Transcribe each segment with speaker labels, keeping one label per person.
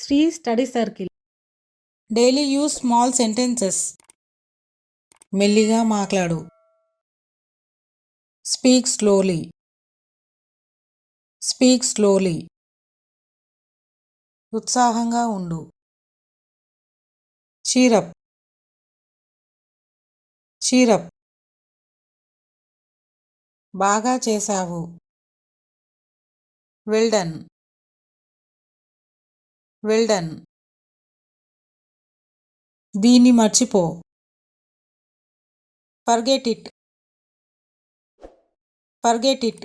Speaker 1: Sri Study Circle. Daily use small sentences. మెల్లిగా మాట్లాడు. Speak slowly. Speak slowly. ఉత్సాహంగా ఉండు. Cheer up. Cheer up. బాగా చేశావు. Well done. Well done. దీన్ని మర్చిపో. Forget it. Forget it.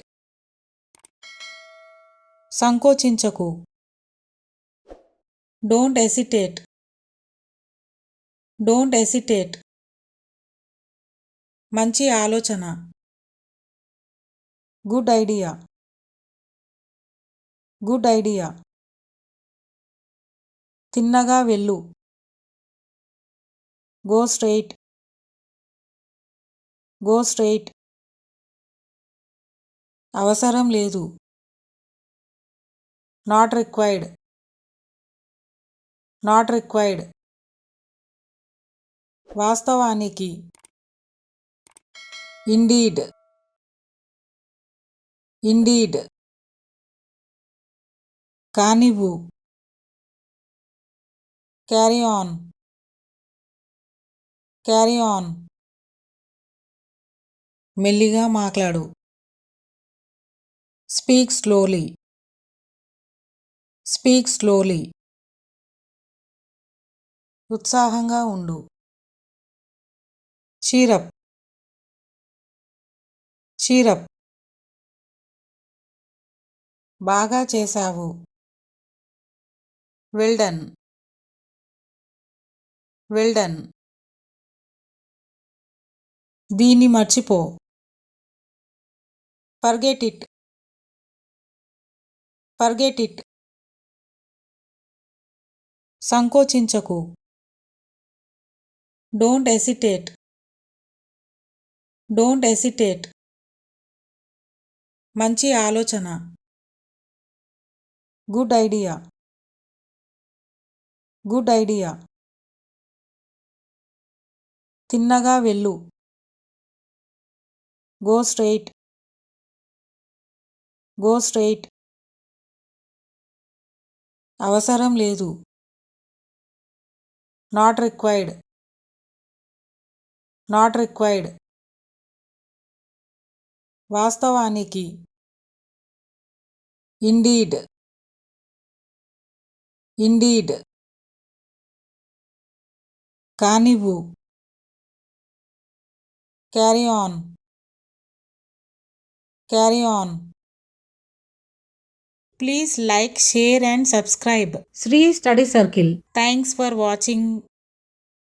Speaker 1: సంకోచించకు. Don't hesitate. Don't hesitate. మంచి ఆలోచన. Good idea. Good idea. తిన్నగా వెళ్ళు. Go straight. Go straight. అవసరం లేదు. Not required. Not required. వాస్తవానికి. Indeed. Indeed. కానివ్వు. Carry on. Carry on. మెల్లిగా మాట్లాడు. Speak slowly. Speak slowly. ఉత్సాహంగా ఉండు. Cheer up. Cheer up. బాగా చేశావు. Well done. Well done. దీన్ని మర్చిపో. Forget it. Forget it. సంకోచించకు. Don't hesitate. Don't hesitate. మంచి ఆలోచన. Good idea. Good idea. తిన్నగా వెళ్ళు. Go straight. Go straight. అవసరం లేదు. Not required. Not required. వాస్తవానికి. Indeed. Indeed. కానివ్వు. Carry on. Carry on. Please like, share and subscribe. Sri Study Circle. Thanks for watching.